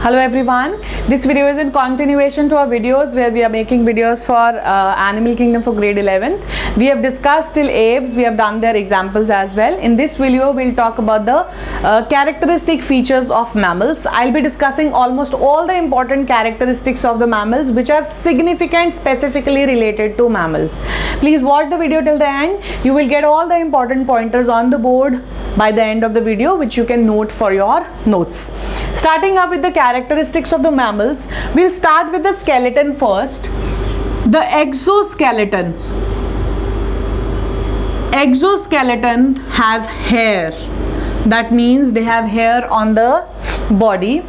Hello everyone, this video is in continuation to our videos where we are making videos for Animal Kingdom for grade 11th. We have discussed till aves, we have done their examples as well. In this video we'll talk about the characteristic features of mammals. I'll be discussing almost all the important characteristics of the mammals which are significant specifically related to mammals. Please watch the video till the end. You will get all the important pointers on the board by the end of the video which you can note for your notes. Starting up with the characteristics of the mammals, we'll start with the skeleton first. The exoskeleton. Exoskeleton has hair. That means they have hair on the body.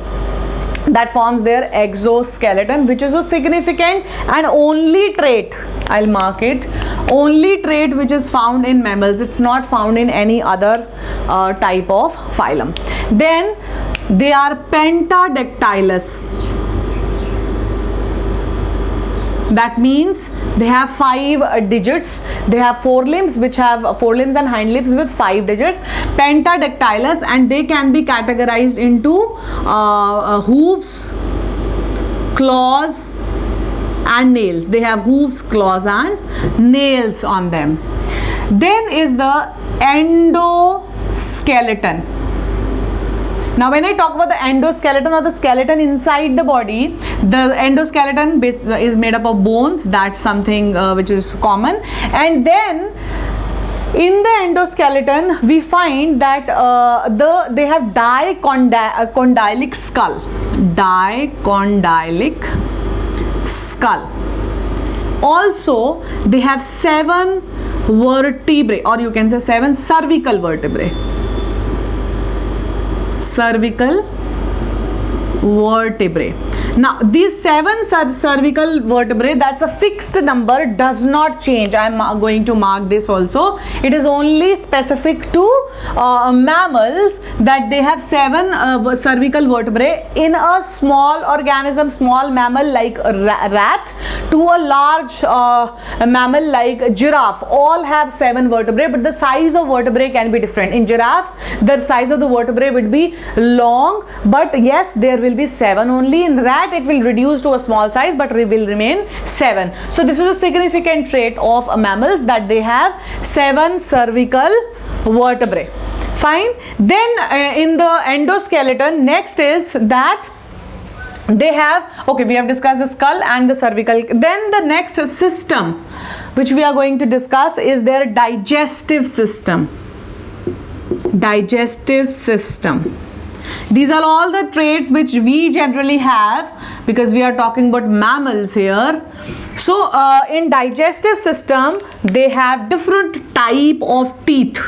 That forms their exoskeleton, which is a significant and only trait, I'll mark it, only trait which is found in mammals. It's not found in any other type of phylum. Then they are pentadactylous. That means they have 5 digits. They have forelimbs which have forelimbs and hind limbs with 5 digits. Pentadactylous, and they can be categorized into hooves, claws and nails. They have hooves, claws and nails on them. Then is the endoskeleton. Now when I talk about the endoskeleton or the skeleton inside the body, the endoskeleton is made up of bones. That's something which is common. And then in the endoskeleton we find that they have dicondylic skull. Dicondylic skull. Also they have 7 vertebrae, or you can say 7 cervical vertebrae. Cervical vertebrae. Now these 7 cervical vertebrae, that's a fixed number, does not change. I am going to mark this also. It is only specific to mammals that they have 7 cervical vertebrae. In a small organism, small mammal like a rat to a large mammal like giraffe, all have 7 vertebrae, but the size of vertebrae can be different. In giraffes the size of the vertebrae would be long, but yes, there will be 7 only. In rat it will reduce to a small size, but it will remain 7. So this is a significant trait of mammals that they have 7 cervical vertebrae. Fine. Then in the endoskeleton, next is that they have, okay, we have discussed the skull and the cervical. Then the next system which we are going to discuss is their digestive system. Digestive system. These are all the traits which we generally have because we are talking about mammals here. So in digestive system they have different type of teeth.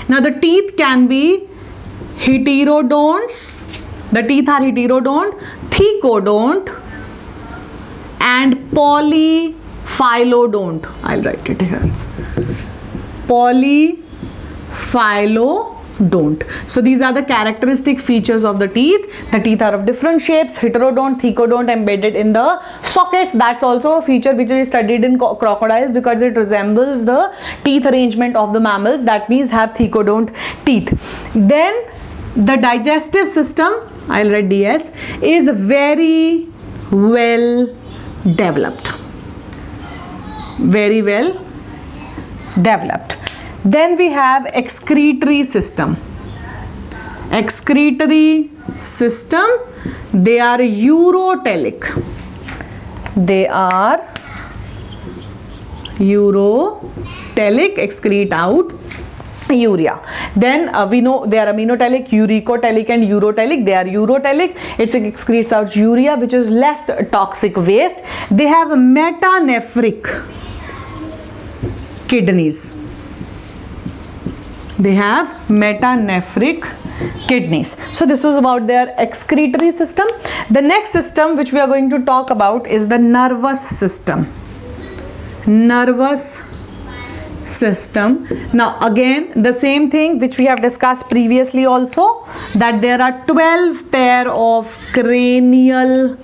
Now the teeth can be heterodonts. The teeth are heterodont, thecodont and polyphylodont. I'll write it here. Polyphylodont. So these are the characteristic features of the teeth. The teeth are of different shapes, heterodont, thecodont, embedded in the sockets. That's also a feature which is studied in crocodiles because it resembles the teeth arrangement of the mammals. That means have thecodont teeth. Then the digestive system, I'll write DS, is very well developed. Very well developed. Then we have excretory system. Excretory system, they are urotelic. They are urotelic, excrete out urea. Then we know they are aminotelic, uricotelic and urotelic. They are urotelic. It excretes out urea, which is less toxic waste. They have metanephric kidneys. They have metanephric kidneys. So this was about their excretory system. The next system which we are going to talk about is the nervous system. Nervous system. Now again the same thing which we have discussed previously also, that there are 12 pair of cranial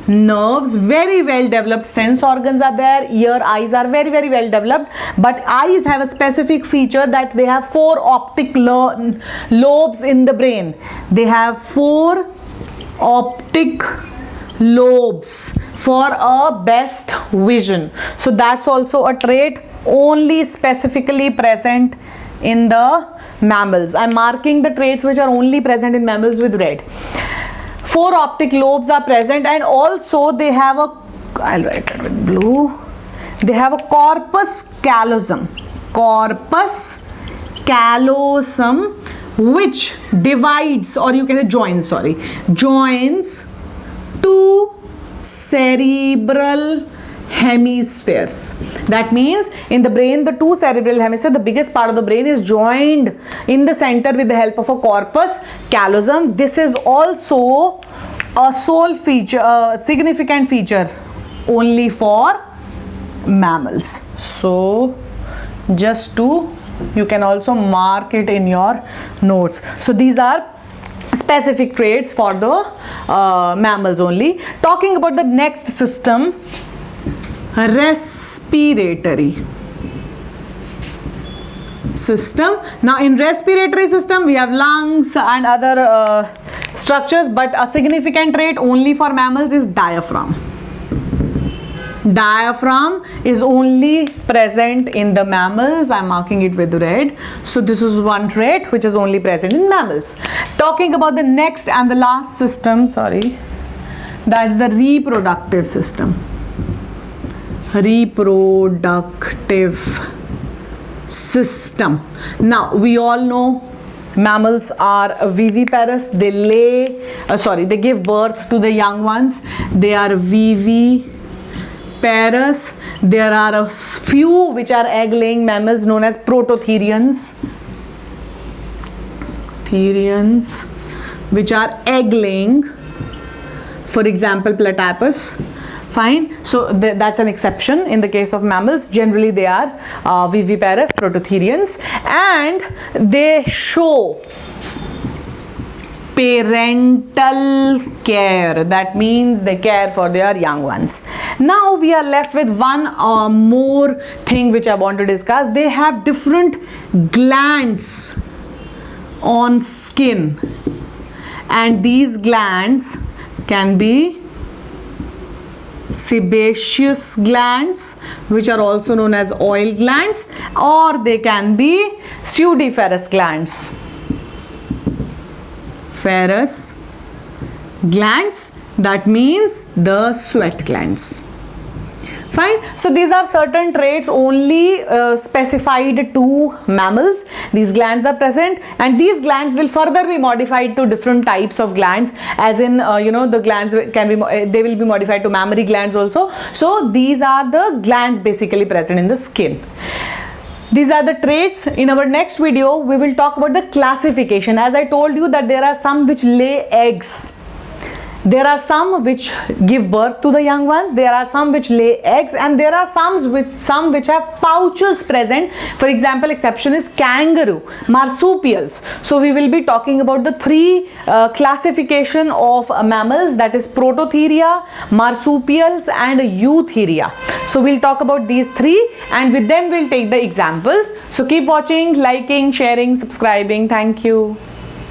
nerves, very well developed. Sense organs are there, ear, eyes are very well developed, but eyes have a specific feature that they have 4 optic lobes in the brain. They have 4 optic lobes for a best vision. So that's also a trait only specifically present in the mammals. I'm marking the traits which are only present in mammals with red. 4 optic lobes are present, and also they have a, I'll write it with blue, they have a corpus callosum. Corpus callosum, which divides, or you can say joins, sorry, joins two cerebral hemispheres. That means in the brain, the two cerebral hemispheres, the biggest part of the brain, is joined in the center with the help of a corpus callosum. This is also a sole feature, a significant feature only for mammals. So just to, you can also mark it in your notes. So these are specific traits for the mammals only. Talking about the next system, respiratory system. Now in respiratory system we have lungs and other structures, but a significant trait only for mammals is diaphragm. Diaphragm is only present in the mammals. I'm marking it with red. So this is one trait which is only present in mammals. Talking about the next and the last system, sorry, that's the reproductive system. Reproductive system. Now we all know mammals are viviparous. They lay, they give birth to the young ones. They are viviparous. There are a few which are egg-laying mammals known as prototherians. Therians, which are egg-laying. For example, platypus. Fine. So that's an exception in the case of mammals. Generally they are viviparous, prototherians, and they show parental care. That means they care for their young ones. Now we are left with one more thing which I want to discuss. They have different glands on skin, and these glands can be sebaceous glands, which are also known as oil glands, or they can be pseudiferous glands. Ferrous glands, that means the sweat glands. Fine. So these are certain traits only specified to mammals. These glands are present, and these glands will further be modified to different types of glands, as in the glands can be, they will be modified to mammary glands also. So these are the glands basically present in the skin. These are the traits. In our next video we will talk about the classification. As I told you that there are some which lay eggs. There are some which give birth to the young ones, there are some which lay eggs, and there are some which have pouches present. For example, exception is kangaroo, marsupials. So we will be talking about the three classification of mammals, that is prototheria, marsupials, and eutheria. So we'll talk about these three, and with them we'll take the examples. So keep watching, liking, sharing, subscribing. Thank you.